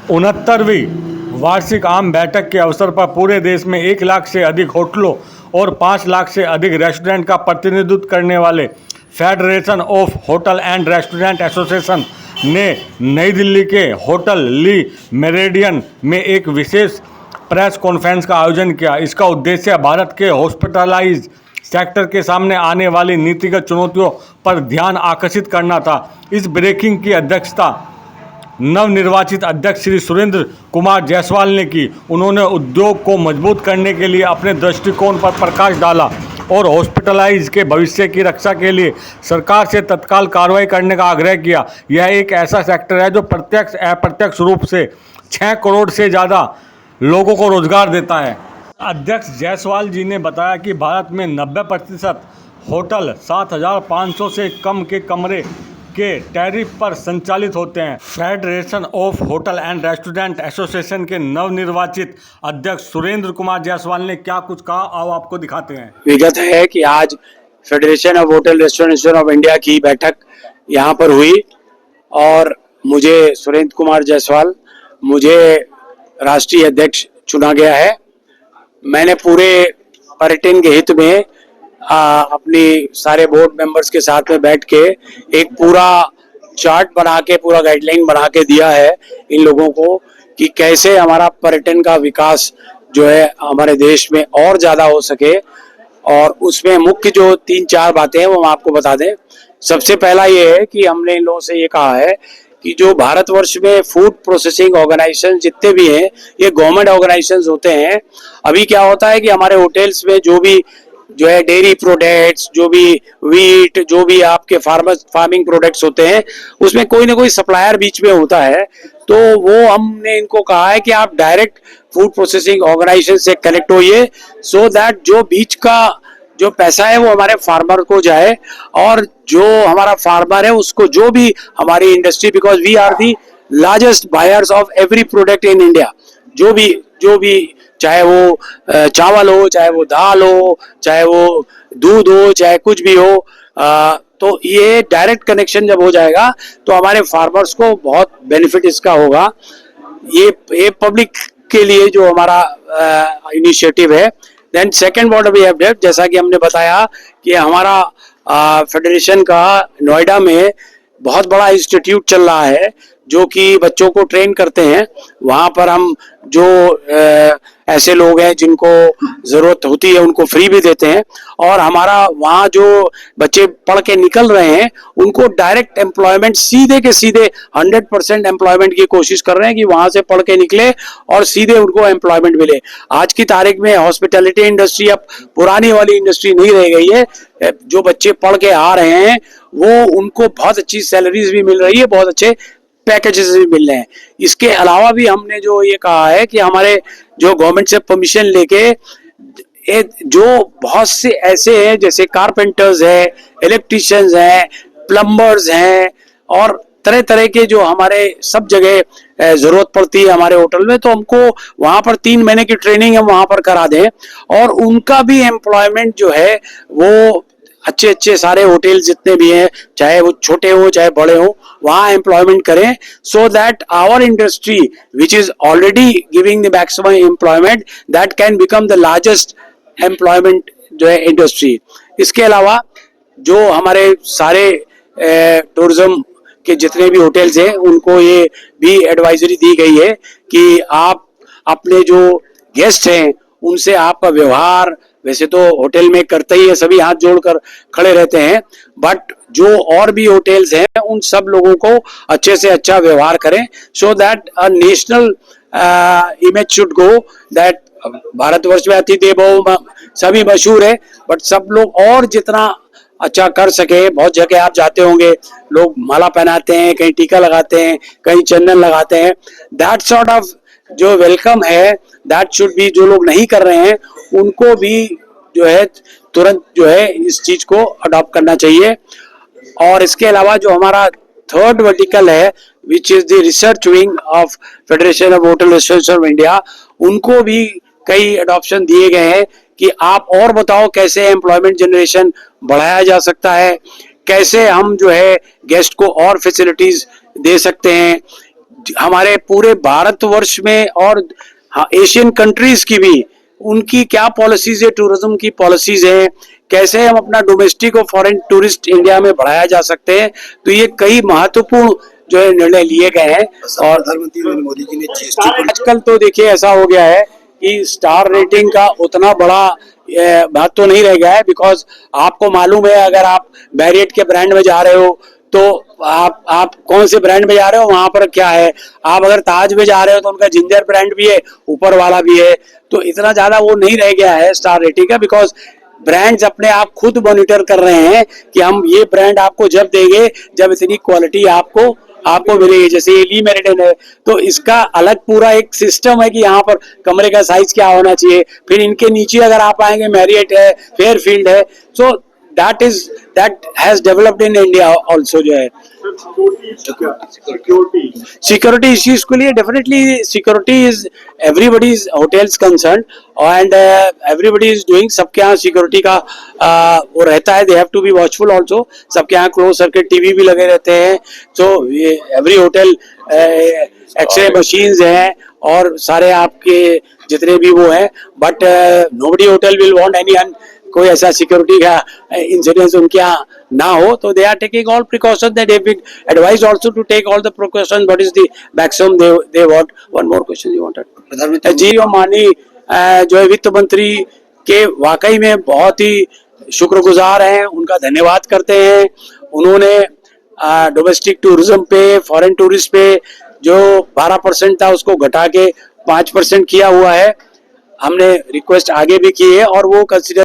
69वीं वार्षिक आम बैठक के अवसर पर पूरे देश में 1 लाख से अधिक होटलों और 5 लाख से अधिक रेस्टोरेंट का प्रतिनिधित्व करने वाले federation of hotel and restaurant association ने नई दिल्ली के होटल ली मेरिडियन में एक विशेष प्रेस कॉन्फ्रेंस का आयोजन किया। इसका उद्देश्य भारत के हॉस्पिटलाइज सेक्टर के सामने आने वाली नीतिगत चुनौतियों पर ध्यान आकर्षित करना था। इस ब्रेकिंग की अध्यक्षता नवनिर्वाचित अध्यक्ष श्री सुरेंद्र कुमार जायसवाल ने की। उन्होंने उद्योग को मजबूत करने के लिए अपने दृष्टिकोण पर प्रकाश डाला और हॉस्पिटलाइज के भविष्य की रक्षा के लिए सरकार से तत्काल कार्रवाई करने का आग्रह किया। यह एक ऐसा सेक्टर है जो प्रत्यक्ष अप्रत्यक्ष रूप से 6 करोड़ से ज़्यादा लोगों को रोजगार देता है। अध्यक्ष जायसवाल जी ने बताया कि भारत में 90% होटल 7,500 से कम के कमरे के टैरिफ पर संचालित होते हैं। Federation of hotel and restaurant association के नवनिर्वाचित अध्यक्ष सुरेंद्र कुमार जायसवाल ने क्या कुछ कहा, आओ आपको दिखाते हैं। विगत है कि आज federation of hotel restaurant of India की बैठक यहाँ पर हुई और मुझे सुरेंद्र कुमार जायसवाल मुझे राष्ट्रीय अध्यक्ष चुना गया है। मैंने पूरे पर्यटन के हित में अपनी सारे बोर्ड मेंबर्स के साथ में बैठ के एक पूरा चार्ट बना के, पूरा गाइडलाइन बना के दिया है इन लोगों को कि कैसे हमारा पर्यटन का विकास जो है हमारे देश में और ज़्यादा हो सके। और उसमें मुख्य जो 3-4 बातें हैं वो हम आपको बता दें। सबसे पहला ये है कि हमने इन लोगों से ये कहा है कि जो भारतवर्ष में फूड प्रोसेसिंग ऑर्गेनाइजेशन जितने भी हैं ये गवर्नमेंट ऑर्गेनाइजेशंस होते हैं। अभी क्या होता है कि हमारे होटल्स में जो है डेयरी प्रोडक्ट्स, जो भी वीट, जो भी आपके फार्मिंग प्रोडक्ट्स होते हैं उसमें कोई ना कोई सप्लायर बीच में होता है। तो वो हमने इनको कहा है कि आप डायरेक्ट फूड प्रोसेसिंग ऑर्गेनाइजेशन से कनेक्ट होइए सो दैट जो बीच का जो पैसा है वो हमारे फार्मर को जाए और जो हमारा फार्मर है उसको जो भी हमारी industry, because we are the largest buyers of every product in India, जो भी चाहे वो चावल हो, चाहे वो दाल हो, चाहे वो दूध हो, चाहे कुछ भी हो, तो ये डायरेक्ट कनेक्शन जब हो जाएगा तो हमारे फार्मर्स को बहुत बेनिफिट इसका होगा। ये पब्लिक के लिए जो हमारा इनिशिएटिव है। Then second what we have done, जैसा कि हमने बताया कि हमारा फेडरेशन का नोएडा में बहुत बड़ा इंस्टीट्यूट चल रहा है जो कि बच्चों को ट्रेन करते हैं। वहाँ पर हम जो ऐसे लोग हैं जिनको ज़रूरत होती है उनको फ्री भी देते हैं और हमारा वहाँ जो बच्चे पढ़ के निकल रहे हैं उनको डायरेक्ट एम्प्लॉयमेंट सीधे के सीधे 100% एम्प्लॉयमेंट की कोशिश कर रहे हैं कि वहाँ से पढ़ के निकले और सीधे उनको एम्प्लॉयमेंट मिले। आज की तारीख में हॉस्पिटैलिटी इंडस्ट्री अब पुरानी वाली इंडस्ट्री नहीं रह गई है। जो बच्चे पढ़ के आ रहे हैं वो उनको बहुत अच्छी सैलरीज भी मिल रही है, बहुत अच्छे पैकेजेस भी मिल रहे हैं। इसके अलावा भी हमने जो ये कहा है कि हमारे जो गवर्नमेंट से परमिशन लेके जो बहुत से ऐसे हैं जैसे कारपेंटर्स है, इलेक्ट्रिशियंस हैं, प्लम्बर्स हैं और तरह तरह के जो हमारे सब जगह जरूरत पड़ती है हमारे होटल में, तो हमको वहाँ पर 3 महीने की ट्रेनिंग हम वहाँ पर करा दें और उनका भी एम्प्लॉयमेंट जो है वो अच्छे सारे होटल जितने भी हैं, चाहे वो छोटे हो चाहे बड़े हो, वहाँ एम्प्लॉयमेंट करें so that our industry which is already giving the maximum employment that can become the largest employment जो है इंडस्ट्री। इसके अलावा जो हमारे सारे टूरिज्म के जितने भी होटल्स हैं उनको ये भी एडवाइजरी दी गई है कि आप अपने जो गेस्ट हैं उनसे आपका व्यवहार, वैसे तो होटल में करते ही है, सभी हाथ जोड़कर खड़े रहते हैं, बट जो और भी होटल्स हैं उन सब लोगों को अच्छे से अच्छा व्यवहार करें so that a national image should go that Bharatvarsh में अतिथि देवो सभी मशहूर है, बट सब लोग और जितना अच्छा कर सके। बहुत जगह आप जाते होंगे लोग माला पहनाते हैं, कहीं टीका लगाते हैं, कहीं चंदन लगाते हैं, दैट सॉर्ट ऑफ जो वेलकम है दैट शुड बी, जो लोग नहीं कर रहे हैं उनको भी जो है तुरंत जो है इस चीज को अडॉप्ट करना चाहिए। और इसके अलावा जो हमारा थर्ड वर्टिकल है which is the research wing of federation of hotel restaurant of India, उनको भी कई अडॉप्शन दिए गए हैं कि आप और बताओ कैसे एम्प्लॉयमेंट जनरेशन बढ़ाया जा सकता है, कैसे हम जो है गेस्ट को और फैसिलिटीज दे सकते हैं, हमारे पूरे भारतवर्ष में और हाँ, एशियन कंट्रीज की भी उनकी क्या पॉलिसीज है, टूरिज्म की पॉलिसीज है, कैसे हम अपना डोमेस्टिक और फॉरेन टूरिस्ट इंडिया में बढ़ाया जा सकते हैं। तो ये कई महत्वपूर्ण जो है निर्णय लिए गए हैं। और प्रधानमंत्री नरेंद्र मोदी जी ने जीएसटी आजकल तो देखिए ऐसा हो गया है कि स्टार रेटिंग का उतना बड़ा महत्व तो नहीं रह गया है, बिकॉज आपको मालूम है अगर आप मैरियट के ब्रांड में जा रहे हो तो आप कौन से ब्रांड में जा रहे हो वहां पर क्या है। आप अगर ताज में जा रहे हो तो उनका जिंजर ब्रांड भी है, ऊपर वाला भी है। तो इतना ज्यादा वो नहीं रह गया है स्टार रेटिंग का, बिकॉज ब्रांड्स अपने आप खुद मॉनिटर कर रहे हैं कि हम ये ब्रांड आपको जब देंगे जब इतनी क्वालिटी आपको मिलेगी। जैसे ये ली मेरिडियन है तो इसका अलग पूरा एक सिस्टम है कि यहाँ पर कमरे का साइज क्या होना चाहिए। फिर इनके नीचे अगर आप आएंगे मैरियट है, फेयरफील्ड है, सो that has developed in India also जो है। सिक्योरिटी इश्यूज के लिए definitely security is everybody's hotels concern and everybody is doing. सबके यहाँ सिक्योरिटी का वो रहता है, they have to be watchful also. सबके यहाँ क्लोज सर्किट टीवी भी लगे रहते हैं। So every hotel x ray machines हैं और सारे आपके जितने भी वो हैं, but nobody hotel will want any कोई ऐसा सिक्योरिटी का इंसिडेंस उनके यहाँ ना हो। तो they are taking all precaution, that have been advised also to take all the precaution. What is the maximum they want. One more question you wanted. प्रधानमंत्री जी माननीय जो है वित्त मंत्री के वाकई में बहुत ही शुक्रगुजार हैं, उनका धन्यवाद करते हैं। उन्होंने डोमेस्टिक टूरिज्म पे, फॉरेन टूरिस्ट पे जो 12% था उसको घटा के 5% किया हुआ है। हमने रिक्वेस्ट आगे भी की है और वो कंसिडर